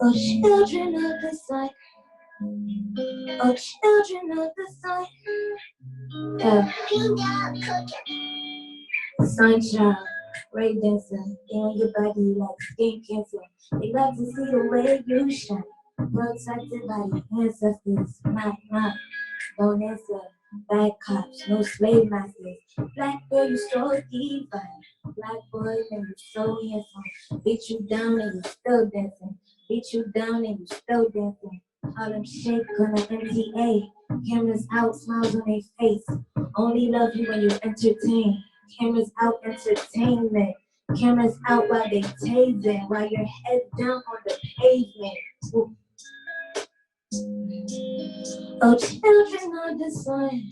Oh, children of the sun. Oh, children of the sun. Yeah. Sunshine, break dancing, in your body like skin cancer. They love to see the way you shine. Protected by the ancestors. Not, don't answer. Bad cops, no slave masters. Black girl, you so divine. Black boy, and you so handsome. Beat you down and you still dancing. Beat you down and you still dancing. Harlem shake on the MTA. Cameras out, smiles on their face. Only love you when you entertain. Cameras out, entertainment. Cameras out while they tasing. While your head down on the pavement. Ooh. Oh, children of the sun.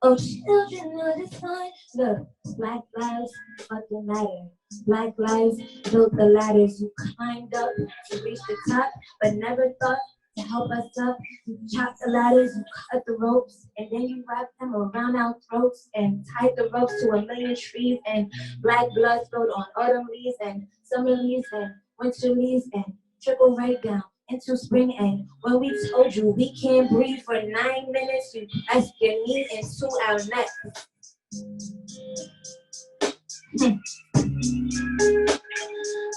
Oh, children of the sun. Look, Black lives fucking matter. Black lives built the ladders. You climbed up to reach the top, but never thought to help us up. You chopped the ladders, you cut the ropes, and then you wrapped them around our throats and tied the ropes to a million trees, and black blood spilled on autumn leaves and summer leaves and winter leaves and trickled right down into spring. And when we told you we can't breathe for 9 minutes, you pressed your knee into our neck.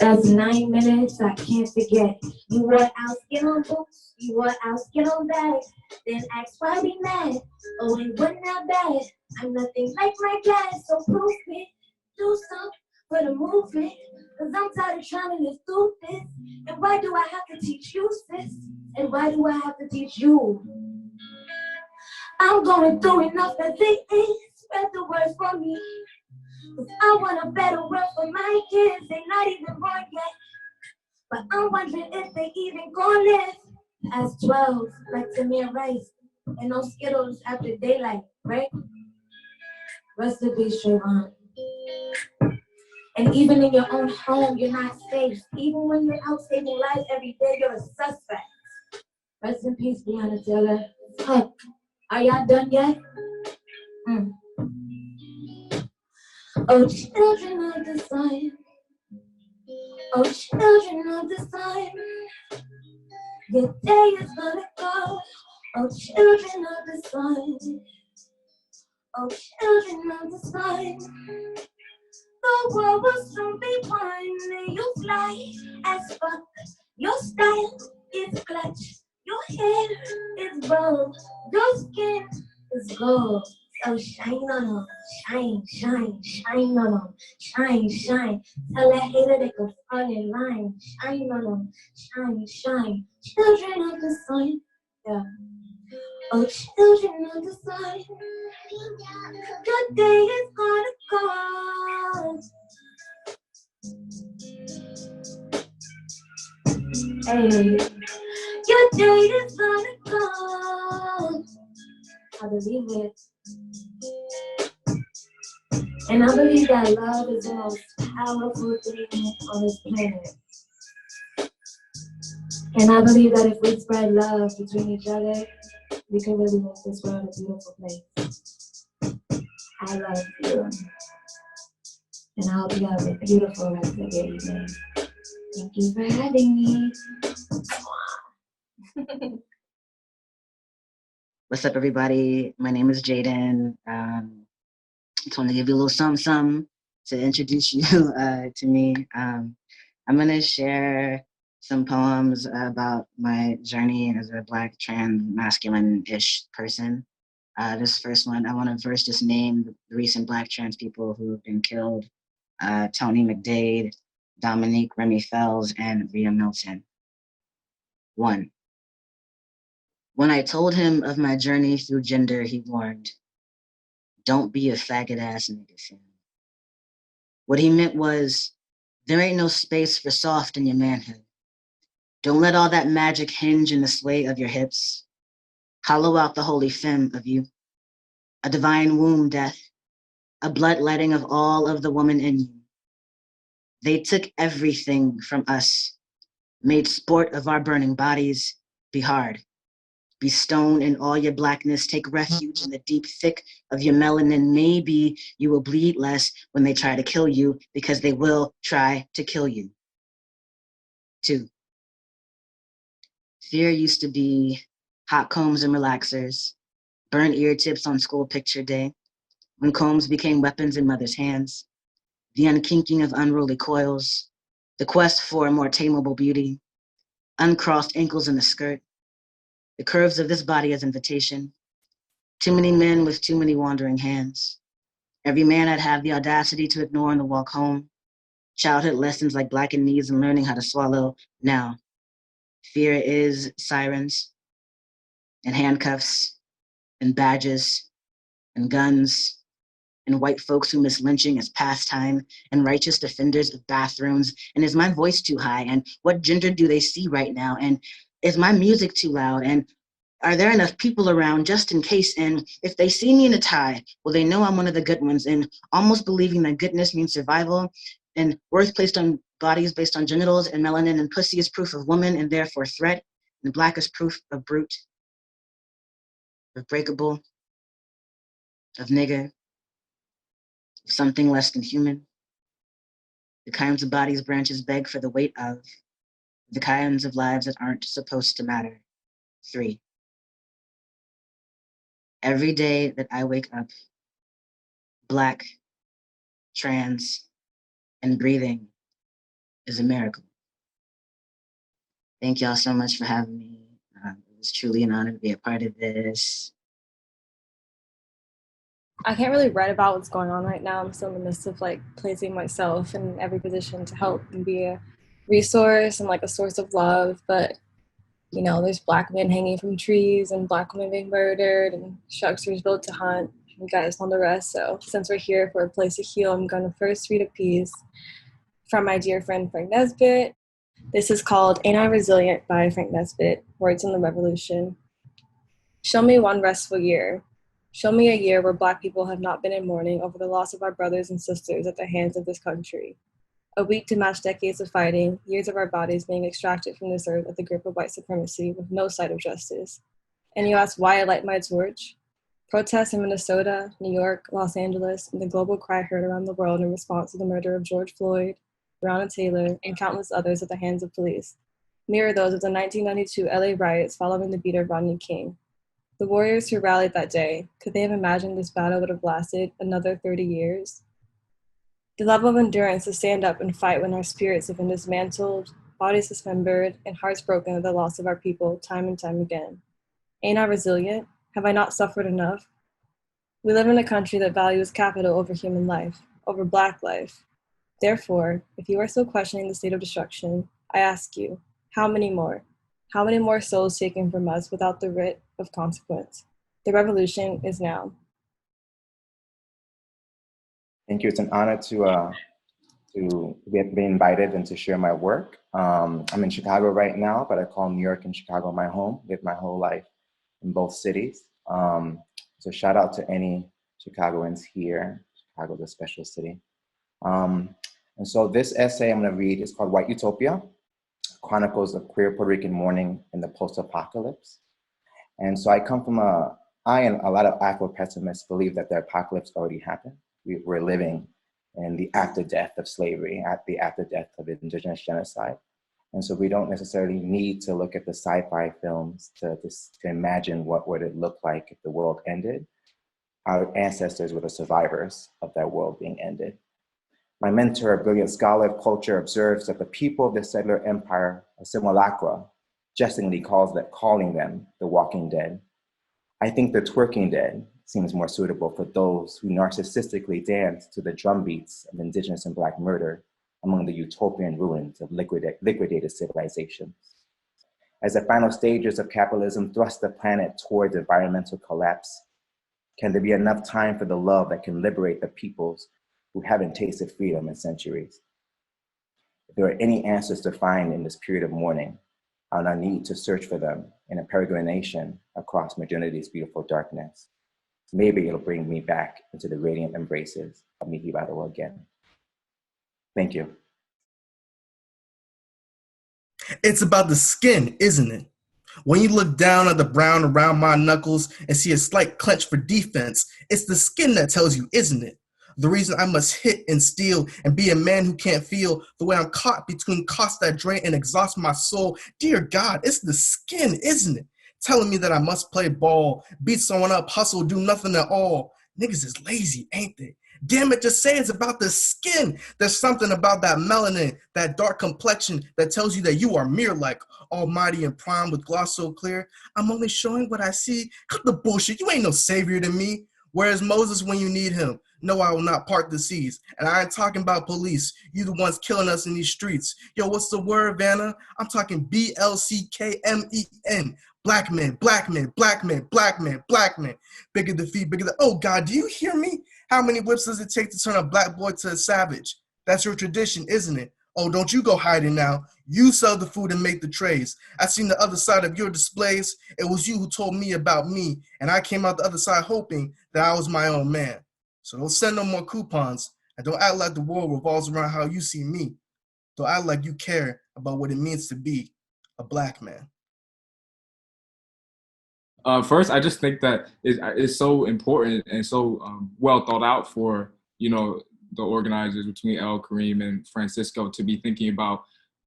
That's 9 minutes I can't forget. You wore our skin on boots, you wore our skin on bags, then asked why we mad. Oh, it wasn't that bad. I'm nothing like my dad, so prove it. Do something for the movement, cause I'm tired of trying to live through this. And why do I have to teach you, sis? And why do I have to teach you? I'm going through enough as it is. Spread the word for me. Cause I want a better world for my kids. They're not even born yet, but I'm wondering if they even gonna live as 12, like Tamir Rice, and no Skittles after daylight, right? Rest in peace, Trayvon. And even in your own home, you're not safe. Even when you're out saving lives every day, you're a suspect. Rest in peace, Breonna Taylor. Hey, are y'all done yet? Oh, children of the sun. Oh, children of the sun. Your day is gonna go. Oh, children of the sun. Oh, children of the sun. The world will soon be one. You fly as fuck. Your style is clutch. Your hair is bold. Your skin is gold. So shine on them. Shine, shine, shine on them. Shine, shine. Tell that hater they can fall in line. Shine on them. Shine, shine. Children of the sun. Yeah. Oh, children of the sun. Your day is gonna come. Hey, your day is gonna come. I believe it. And I believe that love is the most powerful thing on this planet. And I believe that if we spread love between each other, we can really make this world a beautiful place. I love you. And I hope you have a beautiful rest of your evening. Thank you for having me. What's up, everybody? My name is Jaden. Just want to give you a little something to introduce you to me. I'm going to share some poems about my journey as a Black trans masculine-ish person. This first one, I want to first just name the recent Black trans people who have been killed. Tony McDade, Dominique Remy Fells, and Rhea Milton. 1. When I told him of my journey through gender, he warned, "Don't be a faggot ass nigga, fam." What he meant was, there ain't no space for soft in your manhood. Don't let all that magic hinge in the sway of your hips. Hollow out the holy femme of you. A divine womb death, a bloodletting of all of the woman in you. They took everything from us, made sport of our burning bodies be hard. Be stoned in all your blackness, take refuge in the deep thick of your melanin. Maybe you will bleed less when they try to kill you, because they will try to kill you. 2. Fear used to be hot combs and relaxers, burnt ear tips on school picture day, when combs became weapons in mothers' hands, the unkinking of unruly coils, the quest for a more tameable beauty, uncrossed ankles in the skirt, the curves of this body as invitation, too many men with too many wandering hands. Every man I'd have the audacity to ignore on the walk home, childhood lessons like blackened knees and learning how to swallow. Now, fear is sirens and handcuffs and badges and guns and white folks who miss lynching as pastime and righteous defenders of bathrooms. And is my voice too high? And what gender do they see right now? And is my music too loud? And are there enough people around just in case? And if they see me in a tie, will they know I'm one of the good ones? And almost believing that goodness means survival and worth placed on bodies based on genitals, and melanin and pussy is proof of woman and therefore threat, and black is proof of brute, of breakable, of nigger, of something less than human. The kinds of bodies branches beg for the weight of, the kinds of lives that aren't supposed to matter. 3. Every day that I wake up, black, trans, and breathing is a miracle. Thank y'all so much for having me. It was truly an honor to be a part of this. I can't really write about what's going on right now. I'm still in the midst of like placing myself in every position to help and be a resource and like a source of love. But you know, there's black men hanging from trees and black women being murdered and structures built to hunt. You guys know the rest. So since we're here for a place to heal, I'm going to first read a piece from my dear friend Frank Nesbitt. This is called Ain't I Resilient by Frank Nesbitt, Words on the Revolution. Show me one restful year. Show me a year where Black people have not been in mourning over the loss of our brothers and sisters at the hands of this country. A week to match decades of fighting, years of our bodies being extracted from this earth at the grip of white supremacy with no sight of justice. And you ask why I light my torch? Protests in Minnesota, New York, Los Angeles, and the global cry heard around the world in response to the murder of George Floyd, Breonna Taylor, and countless others at the hands of police mirror those of the 1992 LA riots following the beat of Rodney King. The warriors who rallied that day, could they have imagined this battle would have lasted another 30 years? The level of endurance to stand up and fight when our spirits have been dismantled, bodies dismembered, and hearts broken at the loss of our people time and time again. Ain't I resilient? Have I not suffered enough? We live in a country that values capital over human life, over Black life. Therefore, if you are still questioning the state of destruction, I ask you, how many more? How many more souls taken from us without the writ of consequence? The revolution is now. Thank you. It's an honor to be invited and to share my work. I'm in Chicago right now, but I call New York and Chicago my home. Lived my whole life in both cities. So shout out to any Chicagoans here. Chicago's a special city. And so this essay I'm going to read is called White Utopia, Chronicles of Queer Puerto Rican Mourning in the Post-Apocalypse. And so I and a lot of Afro-pessimists believe that the apocalypse already happened. We're living in the after-death of slavery, at the after-death of indigenous genocide. And so we don't necessarily need to look at the sci-fi films to imagine what would it look like if the world ended. Our ancestors were the survivors of that world being ended. My mentor, a brilliant scholar of culture, observes that the people of the settler empire, a simulacra, jestingly calling them the walking dead. I think the twerking dead seems more suitable for those who narcissistically dance to the drumbeats of indigenous and Black murder among the utopian ruins of liquidated civilizations. As the final stages of capitalism thrust the planet towards environmental collapse, can there be enough time for the love that can liberate the peoples who haven't tasted freedom in centuries? If there are any answers to find in this period of mourning, I'll not need to search for them in a peregrination across modernity's beautiful darkness. Maybe it'll bring me back into the radiant embraces of Mi Hibaro again. Thank you. It's about the skin, isn't it? When you look down at the brown around my knuckles and see a slight clench for defense, it's the skin that tells you, isn't it? The reason I must hit and steal and be a man who can't feel the way I'm caught between costs that drain and exhaust my soul. Dear God, it's the skin, isn't it? Telling me that I must play ball, beat someone up, hustle, do nothing at all. Niggas is lazy, ain't they? Damn it, just say it's about the skin. There's something about that melanin, that dark complexion that tells you that you are mirror-like, almighty and prime with gloss so clear. I'm only showing what I see. Cut the bullshit. You ain't no savior to me. Where's Moses when you need him? No, I will not part the seas. And I ain't talking about police. You the ones killing us in these streets. Yo, what's the word, Vanna? I'm talking BLCKMEN. Black men, black men, black men, black men, black men. Bigger the feet, bigger the... Oh, God, do you hear me? How many whips does it take to turn a black boy to a savage? That's your tradition, isn't it? Oh, don't you go hiding now. You sell the food and make the trays. I seen the other side of your displays. It was you who told me about me, and I came out the other side hoping that I was my own man. So don't send no more coupons, and don't act like the world revolves around how you see me. Don't act like you care about what it means to be a black man. First, I just think that it's so important and so well thought out for, the organizers between Elle, Kareem, and Francisco to be thinking about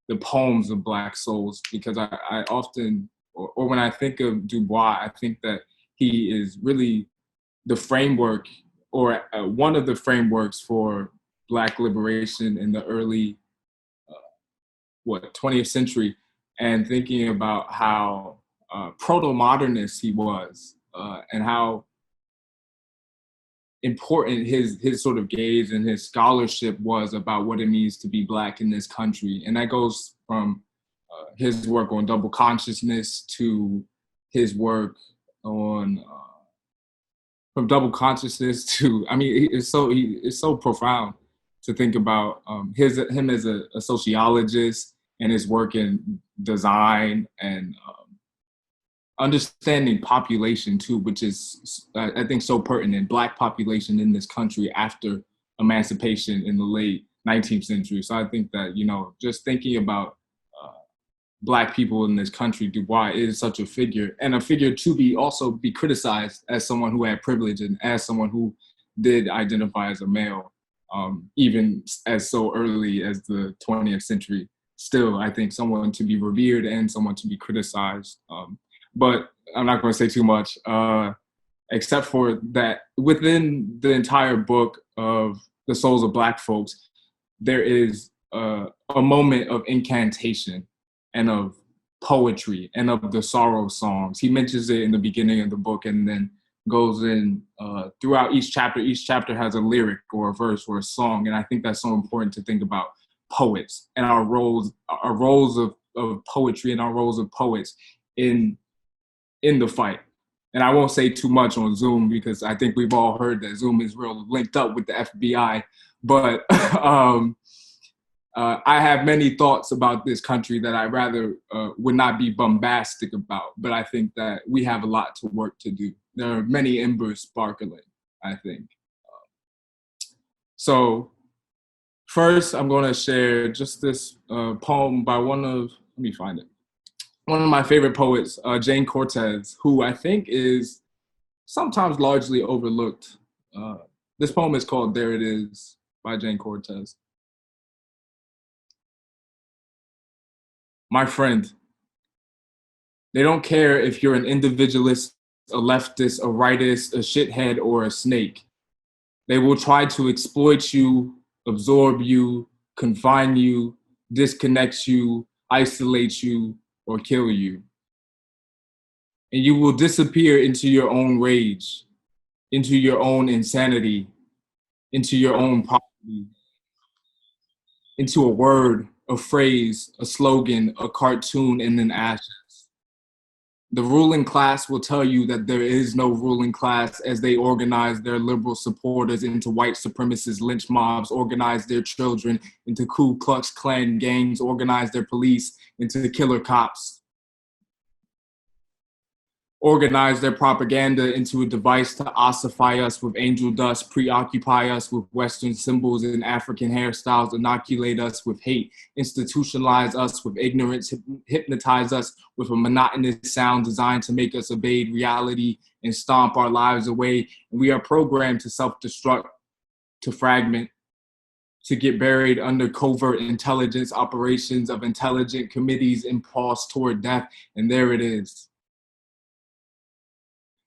the poems of Black souls, because I often, or when I think of Du Bois, I think that he is really the framework, or one of the frameworks for Black liberation in the early, 20th century, and thinking about how proto-modernist he was, and how important his sort of gaze and his scholarship was about what it means to be Black in this country. And that goes from his work on double consciousness to his work on from double consciousness to, it's so profound to think about him as a sociologist and his work in design and understanding population too, which is, I think, so pertinent. Black population in this country after emancipation in the late 19th century. So I think that, just thinking about Black people in this country, Du Bois is such a figure, and a figure to also be criticized as someone who had privilege and as someone who did identify as a male, even as so early as the 20th century. Still, I think someone to be revered and someone to be criticized. But I'm not going to say too much, except for that within the entire book of The Souls of Black Folks, there is a moment of incantation and of poetry and of the sorrow songs. He mentions it in the beginning of the book and then goes in throughout each chapter. Each chapter has a lyric or a verse or a song. And I think that's so important to think about poets and our roles of poetry and our roles of poets in the fight. And I won't say too much on Zoom because I think we've all heard that Zoom is real linked up with the FBI. But I have many thoughts about this country that I rather would not be bombastic about. But I think that we have a lot to work to do. There are many embers sparkling, I think. So first, I'm going to share just this poem by let me find it. One of my favorite poets, Jane Cortez, who I think is sometimes largely overlooked. This poem is called There It Is by Jane Cortez. My friend, they don't care if you're an individualist, a leftist, a rightist, a shithead, or a snake. They will try to exploit you, absorb you, confine you, disconnect you, isolate you, or kill you. And you will disappear into your own rage, into your own insanity, into your own poverty, into a word, a phrase, a slogan, a cartoon, and then ashes. The ruling class will tell you that there is no ruling class as they organize their liberal supporters into white supremacist lynch mobs, organize their children into Ku Klux Klan gangs, organize their police into killer cops. organize their propaganda into a device to ossify us with angel dust, preoccupy us with Western symbols and African hairstyles, inoculate us with hate, institutionalize us with ignorance, hypnotize us with a monotonous sound designed to make us evade reality and stomp our lives away. And we are programmed to self-destruct, to fragment, to get buried under covert intelligence operations of intelligent committees impulse toward death. And there it is.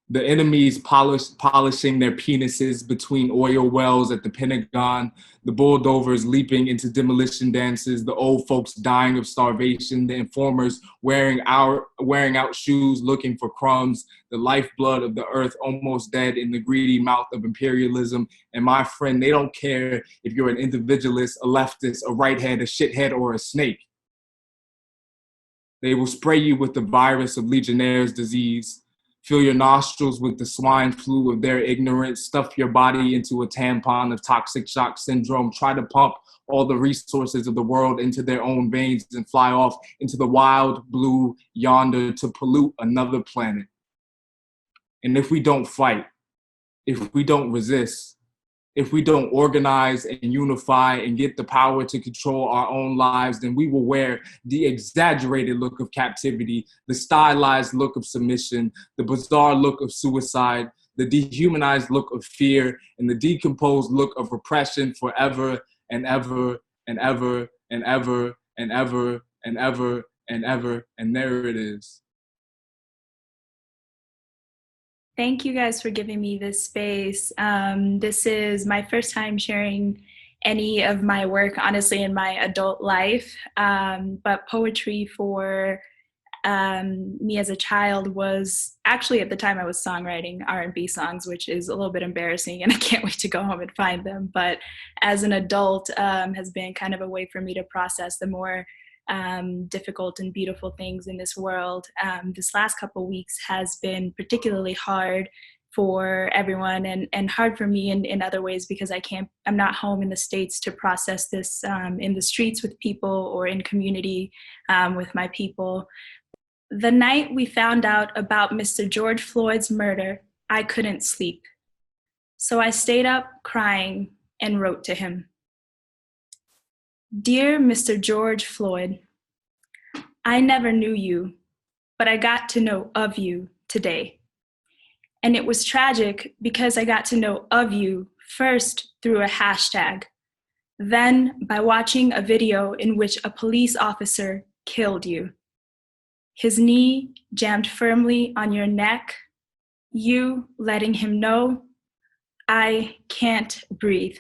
The enemies polishing their penises between oil wells at the Pentagon, the bulldozers leaping into demolition dances, the old folks dying of starvation, the informers wearing out shoes looking for crumbs, the lifeblood of the earth almost dead in the greedy mouth of imperialism. And my friend, they don't care if you're an individualist, a leftist, a righthead, a shithead, or a snake. They will spray you with the virus of Legionnaire's disease. Fill your nostrils with the swine flu of their ignorance. Stuff your body into a tampon of toxic shock syndrome. Try to pump all the resources of the world into their own veins and fly off into the wild blue yonder to pollute another planet. And if we don't fight, if we don't resist, if we don't organize and unify and get the power to control our own lives, then we will wear the exaggerated look of captivity, the stylized look of submission, the bizarre look of suicide, the dehumanized look of fear, and the decomposed look of repression forever and ever and ever and ever and ever and ever and ever. And there it is. Thank you guys for giving me this space. This is my first time sharing any of my work, honestly, in my adult life. But poetry for me as a child was actually, at the time I was songwriting R&B songs, which is a little bit embarrassing and I can't wait to go home and find them. But as an adult has been kind of a way for me to process the more difficult and beautiful things in this world. This last couple weeks has been particularly hard for everyone and hard for me in other ways because I'm not home in the States to process this in the streets with people or in community with my people. The night we found out about Mr. George Floyd's murder, I couldn't sleep. So I stayed up crying and wrote to him. Dear Mr. George Floyd, I never knew you, but I got to know of you today. And it was tragic because I got to know of you first through a hashtag, then by watching a video in which a police officer killed you. His knee jammed firmly on your neck, you letting him know, I can't breathe.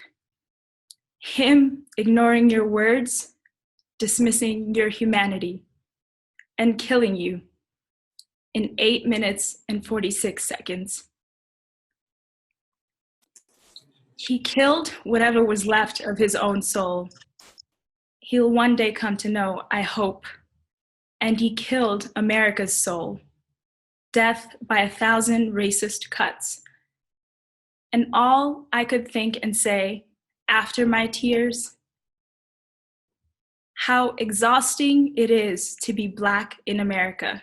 Him ignoring your words, dismissing your humanity, and killing you in 8 minutes and 46 seconds. He killed whatever was left of his own soul. He'll one day come to know, I hope. And he killed America's soul. Death by 1,000 racist cuts. And all I could think and say after my tears, how exhausting it is to be Black in America,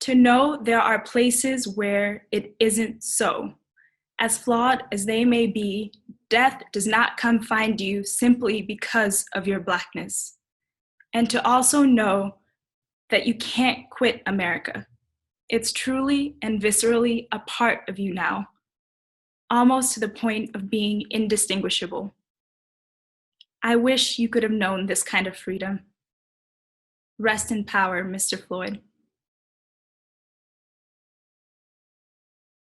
to know there are places where it isn't so. As flawed as they may be, death does not come find you simply because of your Blackness. And to also know that you can't quit America. It's truly and viscerally a part of you now, almost to the point of being indistinguishable. I wish you could have known this kind of freedom. Rest in power, Mr. Floyd.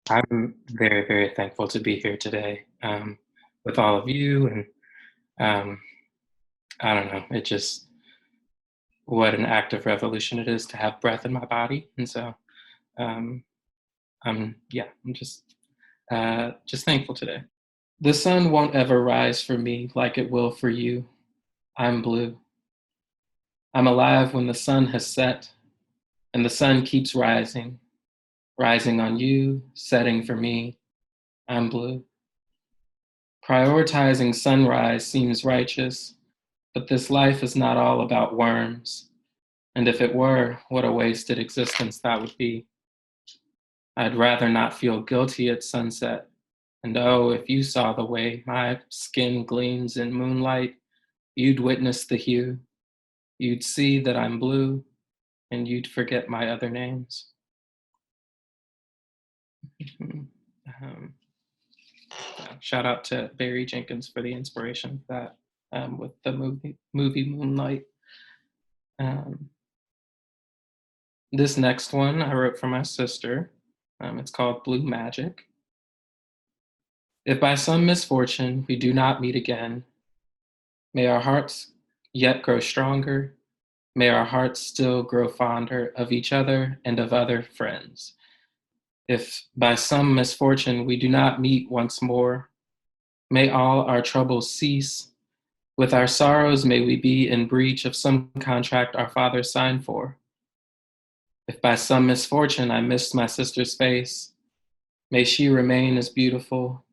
I'm very, very thankful to be here today with all of you. And I don't know, it just, what an act of revolution it is to have breath in my body. And so I'm just thankful today. The sun won't ever rise for me like it will for you. I'm blue. I'm alive when the sun has set, and the sun keeps rising on you, setting for me. I'm blue. Prioritizing sunrise seems righteous, but this life is not all about worms. And if it were, what a wasted existence that would be. I'd rather not feel guilty at sunset. And oh, if you saw the way my skin gleams in moonlight, you'd witness the hue. You'd see that I'm blue, and you'd forget my other names. Shout out to Barry Jenkins for the inspiration for that with the movie Moonlight. This next one I wrote for my sister. It's called Blue Magic. If by some misfortune we do not meet again, may our hearts yet grow stronger. May our hearts still grow fonder of each other and of other friends. If by some misfortune we do not meet once more, may all our troubles cease. With our sorrows may we be in breach of some contract our father signed for. If by some misfortune I missed my sister's face, may she remain as beautiful.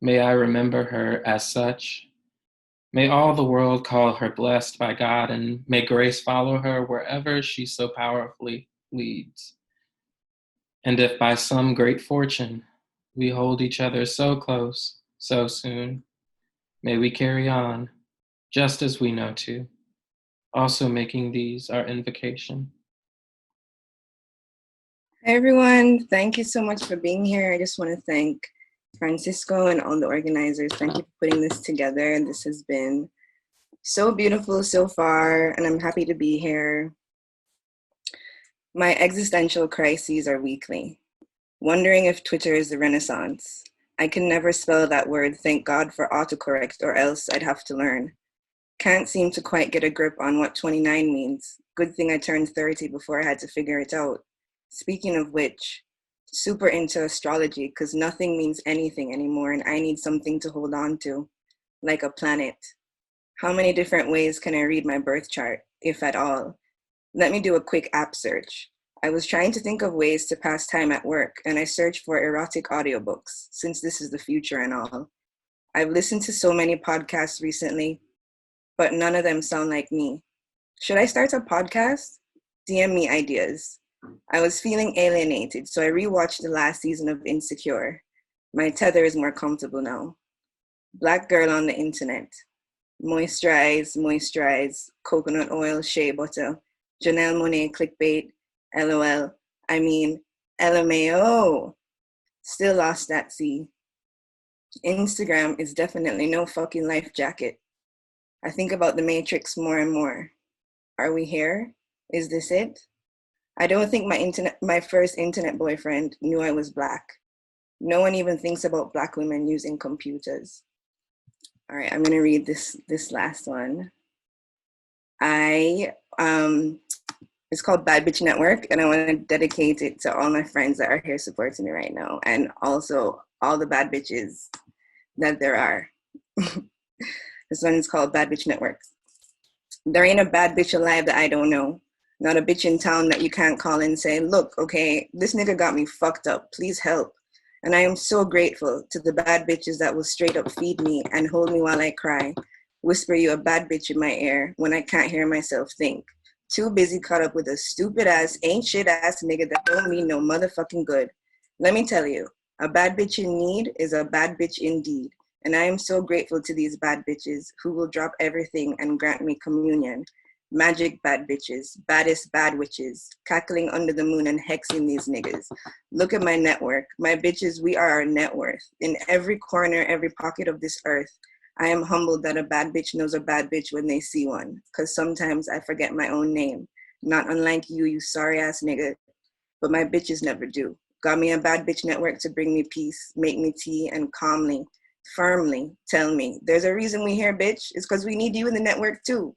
May I remember her as such. May all the world call her blessed by God, and may grace follow her wherever she so powerfully leads. And if by some great fortune we hold each other so close, so soon, may we carry on just as we know to, also making these our invocation. Hey everyone, thank you so much for being here. I just want to thank Francisco and all the organizers. Thank you for putting this together. This has been so beautiful so far, and I'm happy to be here. My existential crises are weekly. Wondering if Twitter is the Renaissance. I can never spell that word, thank God for autocorrect, or else I'd have to learn. Can't seem to quite get a grip on what 29 means. Good thing I turned 30 before I had to figure it out. Speaking of which, super into astrology because nothing means anything anymore and I need something to hold on to, like a planet. How many different ways can I read my birth chart, if at all? Let me do a quick app search. I was trying to think of ways to pass time at work and I searched for erotic audiobooks, since this is the future and all. I've listened to so many podcasts recently, but none of them sound like me. Should I start a podcast? DM me ideas. I was feeling alienated, so I rewatched the last season of Insecure. My tether is more comfortable now. Black girl on the internet. Moisturize, coconut oil, shea butter, Janelle Monáe clickbait, LOL, I mean, LMAO. Still lost at sea. Instagram is definitely no fucking life jacket. I think about the Matrix more and more. Are we here? Is this it? I don't think my first internet boyfriend knew I was Black. No one even thinks about Black women using computers. All right, I'm gonna read this last one. It's called Bad Bitch Network, and I want to dedicate it to all my friends that are here supporting me right now, and also all the bad bitches that there are. This one is called Bad Bitch Network. There ain't a bad bitch alive that I don't know. Not a bitch in town that you can't call and say, look, okay, this nigga got me fucked up. Please help. And I am so grateful to the bad bitches that will straight up feed me and hold me while I cry. Whisper you a bad bitch in my ear when I can't hear myself think. Too busy caught up with a stupid ass, ain't shit ass nigga that don't mean no motherfucking good. Let me tell you, a bad bitch in need is a bad bitch indeed. And I am so grateful to these bad bitches who will drop everything and grant me communion. Magic bad bitches, baddest bad witches, cackling under the moon and hexing these niggas. Look at my network. My bitches, we are our net worth. In every corner, every pocket of this earth, I am humbled that a bad bitch knows a bad bitch when they see one. Because sometimes I forget my own name. Not unlike you, you sorry ass nigga. But my bitches never do. Got me a bad bitch network to bring me peace, make me tea, and calmly, firmly tell me, there's a reason we here, bitch. It's because we need you in the network too.